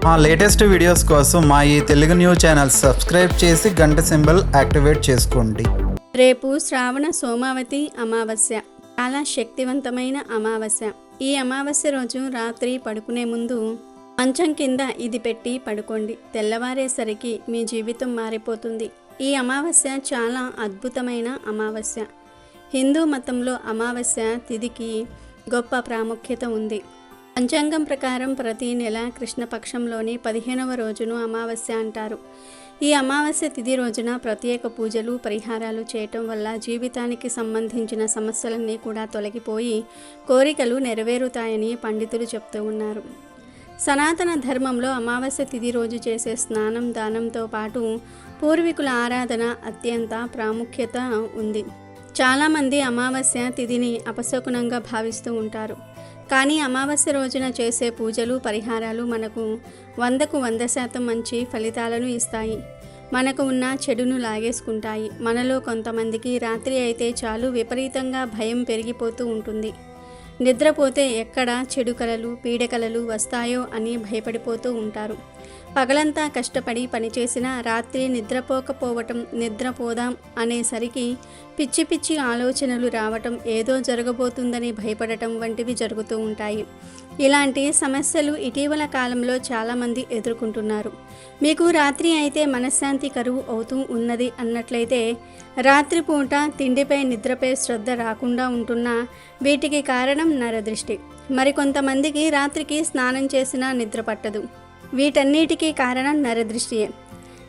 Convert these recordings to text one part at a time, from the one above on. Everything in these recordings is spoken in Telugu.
మా లేటెస్ట్ వీడియోస్ కోసం మా ఈ తెలుగు న్యూస్ ఛానల్ సబ్స్క్రైబ్ చేసి గంట సింబల్ యాక్టివేట్ చేసుకోండి. రేపు శ్రావణ సోమావతి అమావాస్య, చాలా శక్తివంతమైన అమావాస్య. ఈ అమావాస్య రోజు రాత్రి పడుకునే ముందు మంచం కింద ఇది పెట్టి పడుకోండి. తెల్లవారేసరికి మీ జీవితం మారిపోతుంది. ఈ అమావాస్య చాలా అద్భుతమైన అమావాస్య. హిందూ మతంలో అమావాస్య తిథికి గొప్ప ప్రాముఖ్యత ఉంది. పంచాంగం ప్రకారం ప్రతి నెల కృష్ణపక్షంలోని 15వ రోజును అమావాస్య అంటారు. ఈ అమావాస్య తిథి రోజున ప్రత్యేక పూజలు పరిహారాలు చేయటం వల్ల జీవితానికి సంబంధించిన సమస్యలన్నీ కూడా తొలగిపోయి కోరికలు నెరవేరుతాయని పండితులు చెప్తూ ఉన్నారు. సనాతన ధర్మంలో అమావాస్య తిథి రోజు చేసే స్నానం దానంతో పాటు పూర్వీకుల ఆరాధన అత్యంత ప్రాముఖ్యత ఉంది. చాలామంది అమావాస్య తిథిని అపశకునంగా భావిస్తూ ఉంటారు. కానీ అమావాస్య రోజున చేసే పూజలు పరిహారాలు మనకు 100కు 100% మంచి ఫలితాలను ఇస్తాయి. మనకు ఉన్న చెడును లాగేసుకుంటాయి. మనలో కొంతమందికి రాత్రి అయితే చాలు విపరీతంగా భయం పెరిగిపోతూ ఉంటుంది. నిద్రపోతే ఎక్కడ చెడు కలలు పీడకలలు వస్తాయో అని భయపడిపోతూ ఉంటారు. పగలంతా కష్టపడి పనిచేసినా రాత్రి నిద్రపోకపోవటం, నిద్రపోదాం అనేసరికి పిచ్చి పిచ్చి ఆలోచనలు రావటం, ఏదో జరగబోతుందని భయపడటం వంటివి జరుగుతూ ఉంటాయి. ఇలాంటి సమస్యలు ఇటీవల కాలంలో చాలామంది ఎదుర్కొంటున్నారు. మీకు రాత్రి అయితే మనశ్శాంతి కరువు అవుతూ ఉన్నది అన్నట్లయితే రాత్రిపూట తిండిపై నిద్రపై శ్రద్ధ రాకుండా ఉంటున్నా వీటికి కారణం నరదృష్టి. మరికొంతమందికి రాత్రికి స్నానం చేసినా నిద్ర పట్టదు. వీటన్నిటికీ కారణం నరదృష్టియే.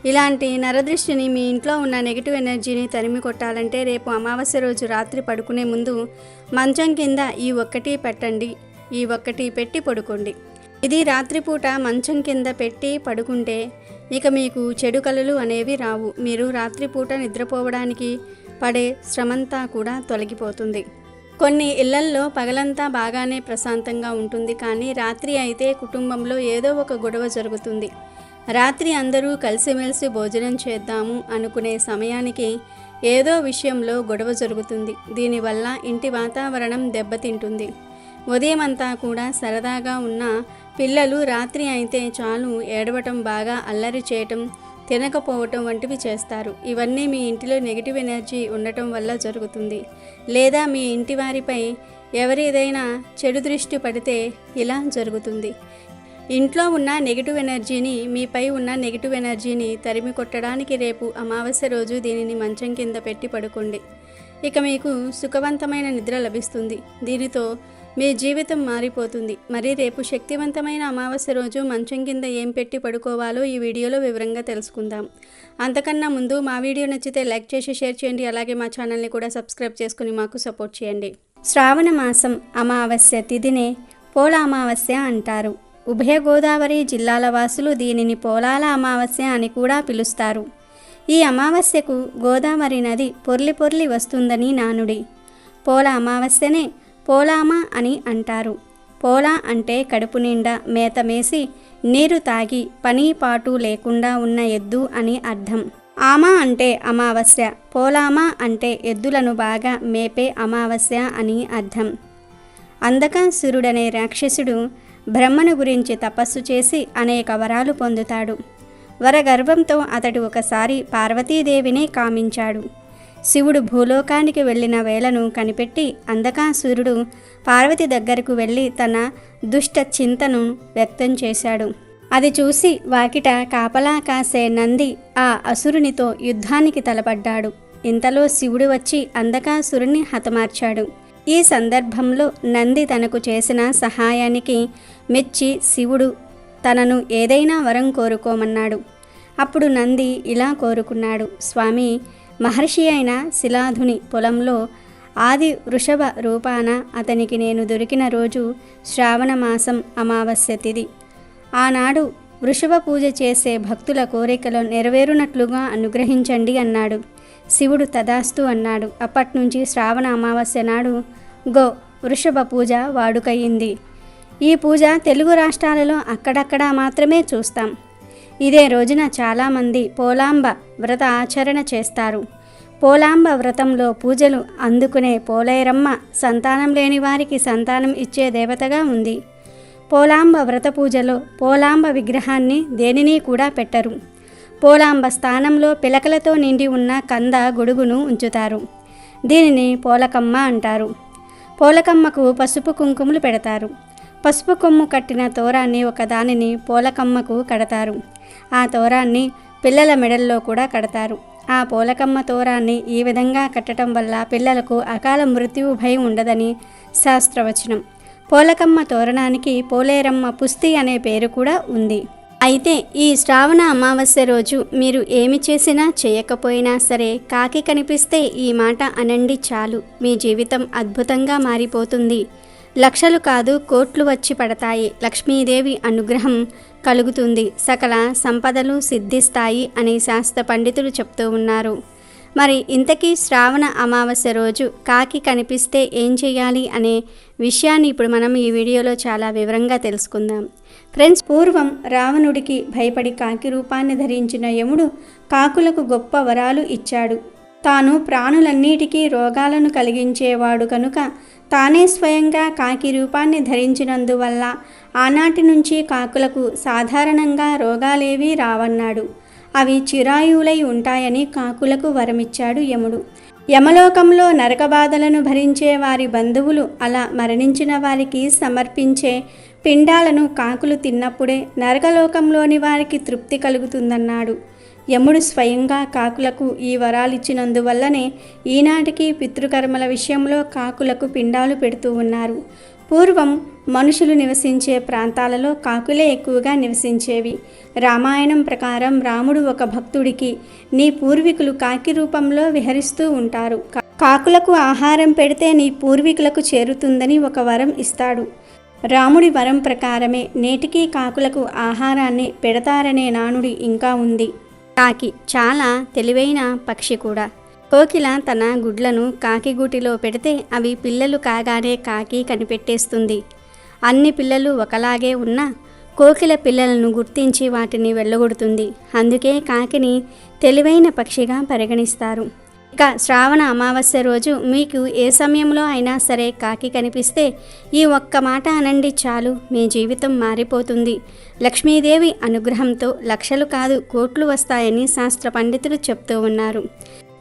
ఇలాంటి నరదృష్టిని మీ ఇంట్లో ఉన్న నెగిటివ్ ఎనర్జీని తరిమి కొట్టాలంటే రేపు అమావాస్య రోజు రాత్రి పడుకునే ముందు మంచం కింద ఈ ఒక్కటి పెట్టండి. ఈ ఒక్కటి పెట్టి పడుకోండి. ఇది రాత్రిపూట మంచం కింద పెట్టి పడుకుంటే ఇక మీకు చెడు కలలు అనేవి రావు. మీరు రాత్రిపూట నిద్రపోవడానికి పడే శ్రమంతా కూడా తొలగిపోతుంది. కొన్ని ఇళ్లల్లో పగలంతా బాగానే ప్రశాంతంగా ఉంటుంది. కానీ రాత్రి అయితే కుటుంబంలో ఏదో ఒక గొడవ జరుగుతుంది. రాత్రి అందరూ కలిసిమెలిసి భోజనం చేద్దాము అనుకునే సమయానికి ఏదో విషయంలో గొడవ జరుగుతుంది. దీనివల్ల ఇంటి వాతావరణం దెబ్బతింటుంది. ఉదయం అంతా కూడా సరదాగా ఉన్న పిల్లలు రాత్రి అయితే చాలు ఏడవటం, బాగా అల్లరి చేయటం, తినకపోవటం వంటివి చేస్తారు. ఇవన్నీ మీ ఇంటిలో నెగిటివ్ ఎనర్జీ ఉండటం వల్ల జరుగుతుంది. లేదా మీ ఇంటి వారిపై ఎవరిదైనా చెడు దృష్టి పడితే ఇలా జరుగుతుంది. ఇంట్లో ఉన్న నెగిటివ్ ఎనర్జీని, మీపై ఉన్న నెగిటివ్ ఎనర్జీని తరిమి కొట్టడానికి రేపు అమావాస్య రోజు దీనిని మంచం కింద పెట్టి పడుకోండి. ఇక మీకు సుఖవంతమైన నిద్ర లభిస్తుంది. దీనితో మీ జీవితం మారిపోతుంది. మరి రేపు శక్తివంతమైన అమావాస్య రోజు మంచం కింద ఏం పెట్టి పడుకోవాలో ఈ వీడియోలో వివరంగా తెలుసుకుందాం. అంతకన్నా ముందు మా వీడియో నచ్చితే లైక్ చేసి షేర్ చేయండి. అలాగే మా ఛానల్ని కూడా సబ్స్క్రైబ్ చేసుకుని మాకు సపోర్ట్ చేయండి. శ్రావణ మాసం అమావాస్య తిథినే పోల అమావాస్య అంటారు. ఉభయ గోదావరి జిల్లాల వాసులు దీనిని పోలాల అమావాస్య అని కూడా పిలుస్తారు. ఈ అమావాస్యకు గోదావరి నది పొర్లి పొర్లి వస్తుందని నానుడి. పోల అమావాస్యనే పోలామ అని అంటారు. పోలా అంటే కడుపు నిండా మేత మేసి నీరు తాగి పని పాటు లేకుండా ఉన్న ఎద్దు అని అర్థం. ఆమ అంటే అమావాస్య, పోలామ అంటే ఎద్దులను బాగా మేపే అమావాస్య అని అర్థం. అందకాసురుడనే రాక్షసుడు బ్రహ్మను గురించి తపస్సు చేసి అనేక వరాలు పొందుతాడు. వరగర్వంతో అతడు ఒకసారి పార్వతీదేవినే కామించాడు. శివుడు భూలోకానికి వెళ్ళిన వేళను కనిపెట్టి అందకాసురుడు పార్వతి దగ్గరకు వెళ్ళి తన దుష్ట చింతను వ్యక్తం చేశాడు. అది చూసి వాకిట కాపలా కాసే నంది ఆ అసురునితో యుద్ధానికి తలపడ్డాడు. ఇంతలో శివుడు వచ్చి అందకాసురుని హతమార్చాడు. ఈ సందర్భంలో నంది తనకు చేసిన సహాయానికి మెచ్చి శివుడు తనను ఏదైనా వరం కోరుకోమన్నాడు. అప్పుడు నంది ఇలా కోరుకున్నాడు: స్వామి, మహర్షి అయిన శిలాధుని పొలంలో ఆది వృషభ రూపాన అతనికి నేను దొరికిన రోజు శ్రావణ మాసం అమావాస్య తిథి. ఆనాడు వృషభ పూజ చేసే భక్తుల కోరికలు నెరవేరునట్లుగా అనుగ్రహించండి అన్నాడు. శివుడు తదాస్తు అన్నాడు. అప్పట్నుంచి శ్రావణ అమావాస్య నాడు వృషభ పూజ వాడుకయింది. ఈ పూజ తెలుగు రాష్ట్రాలలో అక్కడక్కడ మాత్రమే చూస్తాం. ఇదే రోజున చాలామంది పోలాంబ వ్రత ఆచరణ చేస్తారు. పోలాంబ వ్రతంలో పూజలు అందుకునే పోలేరమ్మ సంతానం లేని వారికి సంతానం ఇచ్చే దేవతగా ఉంది. పోలాంబ వ్రత పూజలో పోలాంబ విగ్రహాన్ని దేనిని కూడా పెట్టరు. పోలాంబ స్థానంలో పిలకలతో నిండి ఉన్న కంద గొడుగును ఉంచుతారు. దీనిని పోలకమ్మ అంటారు. పోలకమ్మకు పసుపు కుంకుమలు పెడతారు. పసుపు కొమ్ము కట్టిన తోరాన్ని ఒకదానిని పోలకమ్మకు కడతారు. ఆ తోరాన్ని పిల్లల మెడల్లో కూడా కడతారు. ఆ పోలకమ్మ తోరాన్ని ఈ విధంగా కట్టడం వల్ల పిల్లలకు అకాల మృత్యువు భయం ఉండదని శాస్త్రవచనం. పోలకమ్మ తోరణానికి పోలేరమ్మ పుస్తి అనే పేరు కూడా ఉంది. అయితే ఈ శ్రావణ అమావాస్య రోజు మీరు ఏమి చేసినా చేయకపోయినా సరే కాకి కనిపిస్తే ఈ మాట అనండి చాలు, మీ జీవితం అద్భుతంగా మారిపోతుంది. లక్షలు కాదు కోట్లు వచ్చి పడతాయి. లక్ష్మీదేవి అనుగ్రహం కలుగుతుంది. సకల సంపదలు సిద్ధిస్తాయి అని శాస్త్ర పండితులు చెప్తూ ఉన్నారు. మరి ఇంతకీ శ్రావణ అమావాస్య రోజు కాకి కనిపిస్తే ఏం చేయాలి అనే విషయాన్ని ఇప్పుడు మనం ఈ వీడియోలో చాలా వివరంగా తెలుసుకుందాం. ఫ్రెండ్స్, పూర్వం రావణుడికి భయపడి కాకి రూపాన్ని ధరించిన యముడు కాకులకు గొప్ప వరాలు ఇచ్చాడు. తాను ప్రాణులన్నిటికీ రోగాలను కలిగించేవాడు కనుక తానే స్వయంగా కాకి రూపాన్ని ధరించినందువల్ల ఆనాటి నుంచి కాకులకు సాధారణంగా రోగాలేవీ రావన్నాడు. అవి చిరాయువులై ఉంటాయని కాకులకు వరమిచ్చాడు యముడు. యమలోకంలో నరకబాధలను భరించే వారి బంధువులు అలా మరణించిన వారికి సమర్పించే పిండాలను కాకులు తిన్నప్పుడే నరకలోకంలోని వారికి తృప్తి కలుగుతుందన్నాడు. యముడు స్వయంగా కాకులకు ఈ వరాలిచ్చినందువల్లనే ఈనాటికి పితృకర్మల విషయంలో కాకులకు పిండాలు పెడుతూ ఉన్నారు. పూర్వం మనుషులు నివసించే ప్రాంతాలలో కాకులే ఎక్కువగా నివసించేవి. రామాయణం ప్రకారం రాముడు ఒక భక్తుడికి, నీ పూర్వీకులు కాకి రూపంలో విహరిస్తూ ఉంటారు, కాకులకు ఆహారం పెడితే నీ పూర్వీకులకు చేరుతుందని ఒక వరం ఇస్తాడు. రాముడి వరం ప్రకారమే నేటికీ కాకులకు ఆహారాన్ని పెడతారనే నానుడి ఇంకా ఉంది. కాకి చాలా తెలివైన పక్షి కూడా. కోకిల తన గుడ్లను కాకి గూటిలో పెడితే అవి పిల్లలు కాగానే కాకి కనిపెట్టేస్తుంది. అన్ని పిల్లలు ఒకలాగే ఉన్నా కోకిల పిల్లలను గుర్తించి వాటిని వెళ్ళగొడుతుంది. అందుకే కాకిని తెలివైన పక్షిగా పరిగణిస్తారు. ఇక శ్రావణ అమావాస్య రోజు మీకు ఏ సమయంలో అయినా సరే కాకి కనిపిస్తే ఈ ఒక్క మాట అనండి చాలు, మీ జీవితం మారిపోతుంది. లక్ష్మీదేవి అనుగ్రహంతో లక్షలు కాదు కోట్లు వస్తాయని శాస్త్ర పండితులు చెప్తూ ఉన్నారు.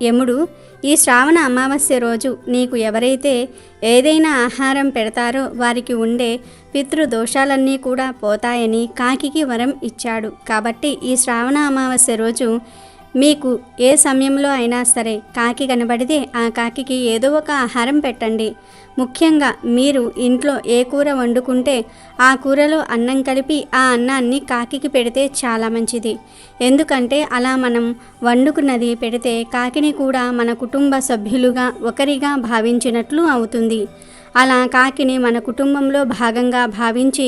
యముడు ఈ శ్రావణ అమావాస్య రోజు నీకు ఎవరైతే ఏదైనా ఆహారం పెడతారో వారికి ఉండే పితృదోషాలన్నీ కూడా పోతాయని కాకికి వరం ఇచ్చాడు. కాబట్టి ఈ శ్రావణ అమావాస్య రోజు మీకు ఏ సమయంలో అయినా సరే కాకి కనబడితే ఆ కాకికి ఏదో ఒక ఆహారం పెట్టండి. ముఖ్యంగా మీరు ఇంట్లో ఏ కూర వండుకుంటే ఆ కూరలో అన్నం కలిపి ఆ అన్నాన్ని కాకికి పెడితే చాలా మంచిది. ఎందుకంటే అలా మనం వండుకున్నది పెడితే కాకిని కూడా మన కుటుంబ సభ్యులుగా ఒకరిగా భావించినట్లు అవుతుంది. అలా కాకిని మన కుటుంబంలో భాగంగా భావించి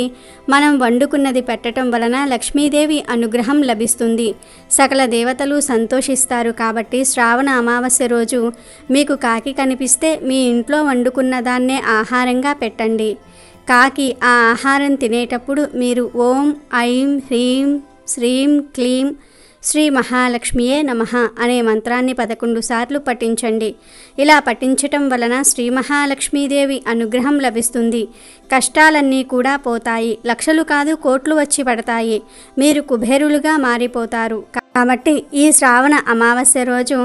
మనం వండుకున్నది పెట్టడం వలన లక్ష్మీదేవి అనుగ్రహం లభిస్తుంది. సకల దేవతలు సంతోషిస్తారు. కాబట్టి శ్రావణ అమావాస్య రోజు మీకు కాకి కనిపిస్తే మీ ఇంట్లో వండుకున్న దాన్నే ఆహారంగా పెట్టండి. కాకి ఆ ఆహారం తినేటప్పుడు మీరు ఓం ఐం హ్రీం శ్రీం క్లీం శ్రీ మహాలక్ష్మియే నమః అనే మంత్రాన్ని 11 సార్లు పఠించండి. ఇలా పఠించటం వలన శ్రీ మహాలక్ష్మీదేవి అనుగ్రహం లభిస్తుంది. కష్టాలన్నీ కూడా పోతాయి. లక్షలు కాదు కోట్లు వచ్చి పడతాయి. మీరు కుబేరులుగా మారిపోతారు. కాబట్టి ఈ శ్రావణ అమావాస్య రోజు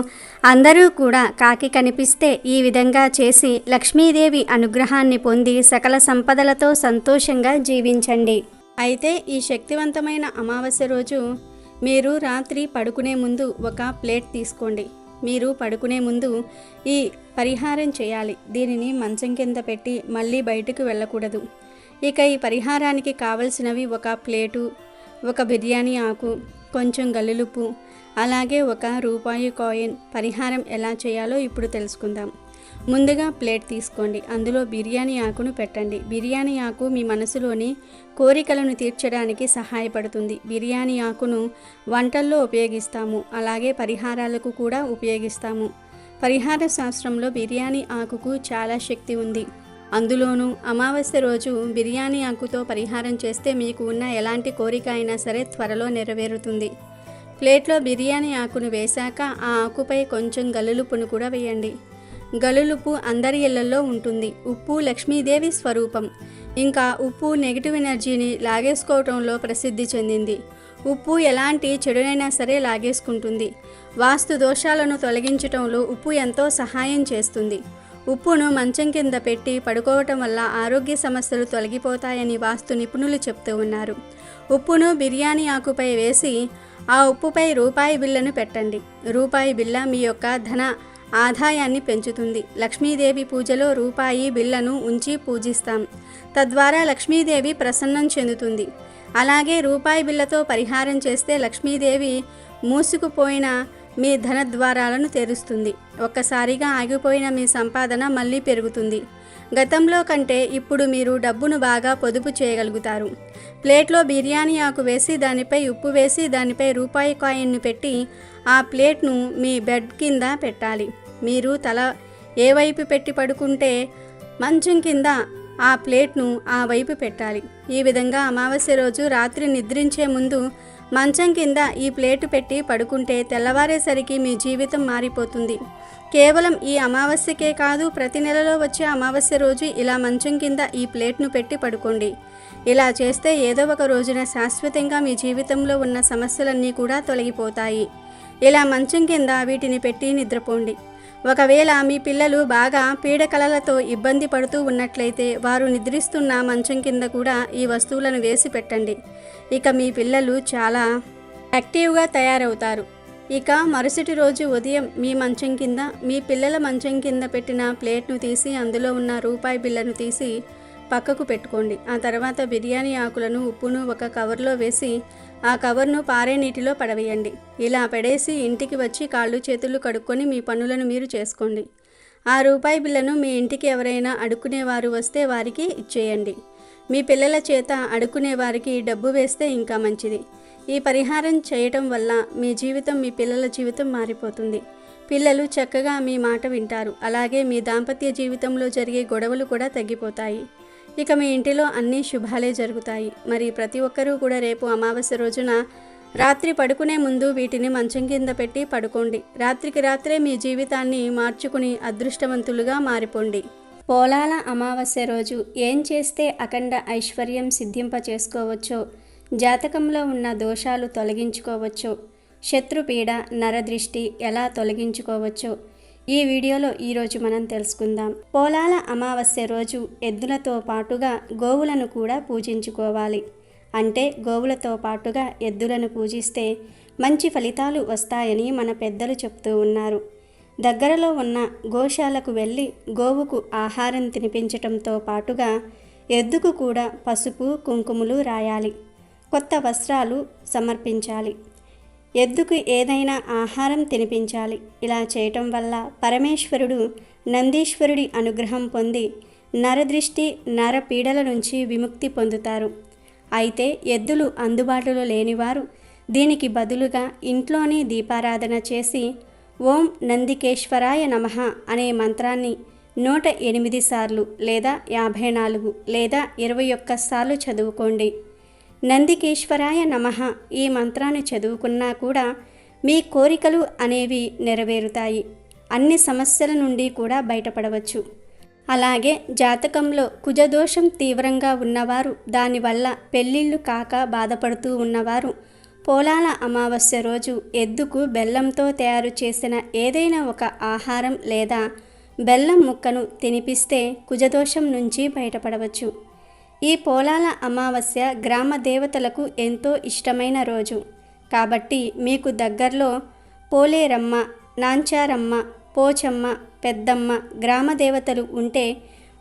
అందరూ కూడా కాకి కనిపిస్తే ఈ విధంగా చేసి లక్ష్మీదేవి అనుగ్రహాన్ని పొంది సకల సంపదలతో సంతోషంగా జీవించండి. అయితే ఈ శక్తివంతమైన అమావాస్య రోజు మీరు రాత్రి పడుకునే ముందు ఒక ప్లేట్ తీసుకోండి. మీరు పడుకునే ముందు ఈ పరిహారం చేయాలి. దీనిని మంచం కింద పెట్టి మళ్ళీ బయటకు వెళ్ళకూడదు. ఇక ఈ పరిహారానికి కావలసినవి ఒక ప్లేటు, ఒక బిర్యానీ ఆకు, కొంచెం గల్లులుప్పు, అలాగే ₹1 కాయిన్. పరిహారం ఎలా చేయాలో ఇప్పుడు తెలుసుకుందాం. ముందుగా ప్లేట్ తీసుకోండి. అందులో బిర్యానీ ఆకును పెట్టండి. బిర్యానీ ఆకు మీ మనసులోని కోరికలను తీర్చడానికి సహాయపడుతుంది. బిర్యానీ ఆకును వంటల్లో ఉపయోగిస్తాము, అలాగే పరిహారాలకు కూడా ఉపయోగిస్తాము. పరిహార శాస్త్రంలో బిర్యానీ ఆకుకు చాలా శక్తి ఉంది. అందులోనూ అమావాస్య రోజు బిర్యానీ ఆకుతో పరిహారం చేస్తే మీకు ఉన్న ఎలాంటి కోరిక అయినా సరే త్వరలో నెరవేరుతుంది. ప్లేట్లో బిర్యానీ ఆకును వేశాక ఆ ఆకుపై కొంచెం గల్లులుప్పును కూడా వేయండి. గల్లులుప్పు అందరి ఇళ్లలో ఉంటుంది. ఉప్పు లక్ష్మీదేవి స్వరూపం. ఇంకా ఉప్పు నెగిటివ్ ఎనర్జీని లాగేసుకోవటంలో ప్రసిద్ధి చెందింది. ఉప్పు ఎలాంటి చెడునైనా సరే లాగేసుకుంటుంది. వాస్తు దోషాలను తొలగించటంలో ఉప్పు ఎంతో సహాయం చేస్తుంది. ఉప్పును మంచం కింద పెట్టి పడుకోవటం వల్ల ఆరోగ్య సమస్యలు తొలగిపోతాయని వాస్తు నిపుణులు చెప్తూ ఉన్నారు. ఉప్పును బిర్యానీ ఆకుపై వేసి ఆ ఉప్పుపై రూపాయి బిళ్ళను పెట్టండి. రూపాయి బిళ్ళ మీ యొక్క ధన ఆదాయాన్ని పెంచుతుంది. లక్ష్మీదేవి పూజలో రూపాయి బిళ్ళను ఉంచి పూజిస్తాం. తద్వారా లక్ష్మీదేవి ప్రసన్నం చెందుతుంది. అలాగే రూపాయి బిళ్ళతో పరిహారం చేస్తే లక్ష్మీదేవి మూసుకుపోయిన మీ ధన ద్వారాలను తెరుస్తుంది. ఒక్కసారిగా ఆగిపోయిన మీ సంపాదన మళ్ళీ పెరుగుతుంది. గతంలో కంటే ఇప్పుడు మీరు డబ్బును బాగా పొదుపు చేయగలుగుతారు. ప్లేట్లో బిర్యానీ ఆకు వేసి దానిపై ఉప్పు వేసి దానిపై రూపాయి కాయిన్ను పెట్టి ఆ ప్లేట్ను మీ బెడ్ కింద పెట్టాలి. మీరు తల ఏ వైపు పెట్టి పడుకుంటే మంచం కింద ఆ ప్లేట్ను ఆ వైపు పెట్టాలి. ఈ విధంగా అమావాస్య రోజు రాత్రి నిద్రించే ముందు మంచం కింద ఈ ప్లేటు పెట్టి పడుకుంటే తెల్లవారేసరికి మీ జీవితం మారిపోతుంది. కేవలం ఈ అమావాస్యకే కాదు, ప్రతి నెలలో వచ్చే అమావాస్య రోజు ఇలా మంచం కింద ఈ ప్లేట్ను పెట్టి పడుకోండి. ఇలా చేస్తే ఏదో ఒక రోజున శాశ్వతంగా మీ జీవితంలో ఉన్న సమస్యలన్నీ కూడా తొలగిపోతాయి. ఇలా మంచం కింద వీటిని పెట్టి నిద్రపోండి. ఒకవేళ మీ పిల్లలు బాగా పీడకలలతో ఇబ్బంది పడుతూ ఉన్నట్లయితే వారు నిద్రిస్తున్న మంచం కింద కూడా ఈ వస్తువులను వేసి పెట్టండి. ఇక మీ పిల్లలు చాలా యాక్టివ్గా తయారవుతారు. ఇక మరుసటి రోజు ఉదయం మీ మంచం కింద మీ పిల్లల మంచం కింద పెట్టిన ప్లేట్ను తీసి అందులో ఉన్న రూపాయి బిళ్ళను తీసి పక్కకు పెట్టుకోండి. ఆ తర్వాత బిర్యానీ ఆకులను ఉప్పును ఒక కవర్లో వేసి ఆ కవర్ను పారే నీటిలో పడవేయండి. ఇలా పడేసి ఇంటికి వచ్చి కాళ్ళు చేతులు కడుక్కొని మీ పనులను మీరు చేసుకోండి. ఆ రూపాయి బిళ్ళను మీ ఇంటికి ఎవరైనా అడుక్కునేవారు వస్తే వారికి ఇచ్చేయండి. మీ పిల్లల చేత అడుక్కునే వారికి డబ్బు వేస్తే ఇంకా మంచిది. ఈ పరిహారం చేయటం వల్ల మీ జీవితం మీ పిల్లల జీవితం మారిపోతుంది. పిల్లలు చక్కగా మీ మాట వింటారు. అలాగే మీ దాంపత్య జీవితంలో జరిగే గొడవలు కూడా తగ్గిపోతాయి. ఇక మీ ఇంటిలో అన్ని శుభాలే జరుగుతాయి. మరి ప్రతి ఒక్కరూ కూడా రేపు అమావాస్య రోజున రాత్రి పడుకునే ముందు వీటిని మంచం కింద పెట్టి పడుకోండి. రాత్రికి రాత్రే మీ జీవితాన్ని మార్చుకుని అదృష్టవంతులుగా మారిపోండి. పోలాల అమావాస్య రోజు ఏం చేస్తే అఖండ ఐశ్వర్యం సిద్ధింపచేసుకోవచ్చో, జాతకంలో ఉన్న దోషాలు తొలగించుకోవచ్చో, శత్రుపీడ నరదృష్టి ఎలా తొలగించుకోవచ్చో ఈ వీడియోలో ఈరోజు మనం తెలుసుకుందాం. పోలాల అమావాస్య రోజు ఎద్దులతో పాటుగా గోవులను కూడా పూజించుకోవాలి. అంటే గోవులతో పాటుగా ఎద్దులను పూజిస్తే మంచి ఫలితాలు వస్తాయని మన పెద్దలు చెప్తూ ఉన్నారు. దగ్గరలో ఉన్న గోశాలకు వెళ్ళి గోవుకు ఆహారం తినిపించటంతో పాటుగా ఎద్దుకు కూడా పసుపు కుంకుమలు రాయాలి. కొత్త వస్త్రాలు సమర్పించాలి. ఎద్దుకు ఏదైనా ఆహారం తినిపించాలి. ఇలా చేయటం వల్ల పరమేశ్వరుడు నందీశ్వరుడి అనుగ్రహం పొంది నరదృష్టి నరపీడల నుంచి విముక్తి పొందుతారు. అయితే ఎద్దులు అందుబాటులో లేనివారు దీనికి బదులుగా ఇంట్లోనే దీపారాధన చేసి ఓం నందికేశ్వరాయ నమః అనే మంత్రాన్ని 108 సార్లు లేదా 54 లేదా 21 సార్లు చదువుకోండి. నందికేశ్వరాయ నమః ఈ మంత్రాన్ని చదువుకున్నా కూడా మీ కోరికలు అనేవి నెరవేరుతాయి. అన్ని సమస్యల నుండి కూడా బయటపడవచ్చు. అలాగే జాతకంలో కుజదోషం తీవ్రంగా ఉన్నవారు, దానివల్ల పెళ్ళిళ్ళు కాక బాధపడుతూ ఉన్నవారు పోలాల అమావాస్య రోజు ఎద్దుకు బెల్లంతో తయారు చేసిన ఏదైనా ఒక ఆహారం లేదా బెల్లం ముక్కను తినిపిస్తే కుజదోషం నుంచి బయటపడవచ్చు. ఈ పోలాల అమావాస్య గ్రామ దేవతలకు ఎంతో ఇష్టమైన రోజు కాబట్టి మీకు దగ్గరలో పోలేరమ్మ, నాంచారమ్మ, పోచమ్మ, పెద్దమ్మ గ్రామ దేవతలు ఉంటే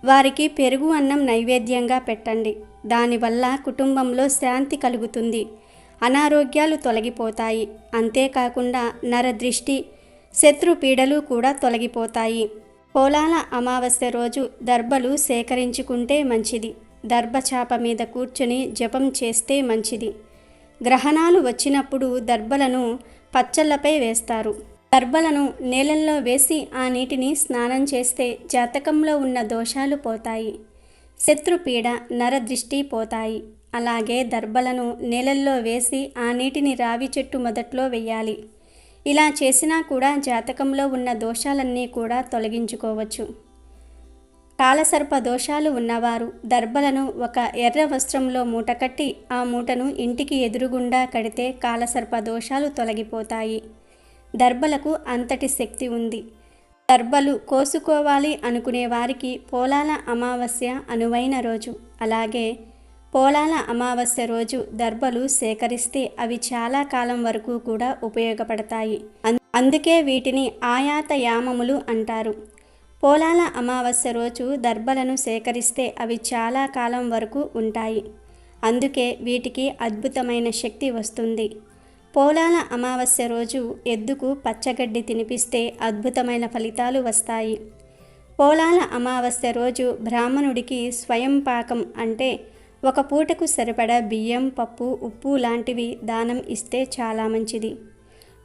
వారికి పెరుగు అన్నం నైవేద్యంగా పెట్టండి. దానివల్ల కుటుంబంలో శాంతి కలుగుతుంది, అనారోగ్యాలు తొలగిపోతాయి. అంతేకాకుండా నరదృష్టి శత్రుపీడలు కూడా తొలగిపోతాయి. పోలాల అమావాస్య రోజు దర్భలు సేకరించుకుంటే మంచిది. దర్భచాప మీద కూర్చుని జపం చేస్తే మంచిది. గ్రహణాలు వచ్చినప్పుడు దర్భలను పచ్చళ్ళపై వేస్తారు. దర్భలను నీళ్ళల్లో వేసి ఆ నీటిని స్నానం చేస్తే జాతకంలో ఉన్న దోషాలు పోతాయి, శత్రుపీడ నరదృష్టి పోతాయి. అలాగే దర్భలను నీళ్ళల్లో వేసి ఆ నీటిని రావి చెట్టు మొదట్లో వేయాలి. ఇలా చేసినా కూడా జాతకంలో ఉన్న దోషాలన్నీ కూడా తొలగించుకోవచ్చు. కాలసర్ప దోషాలు ఉన్నవారు దర్భలను ఒక ఎర్ర వస్త్రంలో మూటకట్టి ఆ మూటను ఇంటికి ఎదురుగుండా కడితే కాలసర్ప దోషాలు తొలగిపోతాయి. దర్భలకు అంతటి శక్తి ఉంది. దర్భలు కోసుకోవాలి అనుకునే వారికి పోలాల అమావాస్య అనువైన రోజు. అలాగే పోలాల అమావాస్య రోజు దర్భలు సేకరిస్తే అవి చాలా కాలం వరకు కూడా ఉపయోగపడతాయి. అందుకే వీటిని ఆయాత యామములు అంటారు. పోలాల అమావాస్య రోజు దర్భలను సేకరిస్తే అవి చాలా కాలం వరకు ఉంటాయి. అందుకే వీటికి అద్భుతమైన శక్తి వస్తుంది. పోలాల అమావాస్య రోజు ఎద్దుకు పచ్చగడ్డి తినిపిస్తే అద్భుతమైన ఫలితాలు వస్తాయి. పోలాల అమావాస్య రోజు బ్రాహ్మణుడికి స్వయం పాకం అంటే ఒక పూటకు సరిపడా బియ్యం, పప్పు, ఉప్పు లాంటివి దానం ఇస్తే చాలా మంచిది.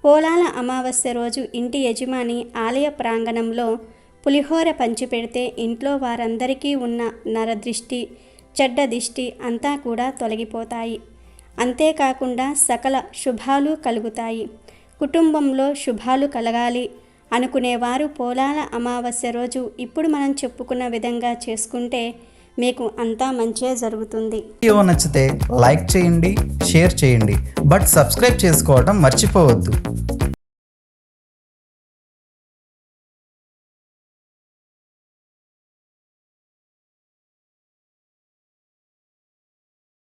పోలాల అమావాస్య రోజు ఇంటి యజమాని ఆలయ ప్రాంగణంలో పులిహోర పంచిపెడితే ఇంట్లో వారందరికీ ఉన్న నరదృష్టి, చెడ్డ దిష్టి అంతా కూడా తొలగిపోతాయి. అంతేకాకుండా సకల శుభాలు కలుగుతాయి. కుటుంబంలో శుభాలు కలగాలి అనుకునేవారు పోలాల అమావాస్య రోజు ఇప్పుడు మనం చెప్పుకున్న విధంగా చేసుకుంటే మీకు అంతా మంచే జరుగుతుంది. వీడియో నచ్చితే లైక్ చేయండి, షేర్ చేయండి, బట్ సబ్స్క్రైబ్ చేసుకోవడం మర్చిపోవద్దు.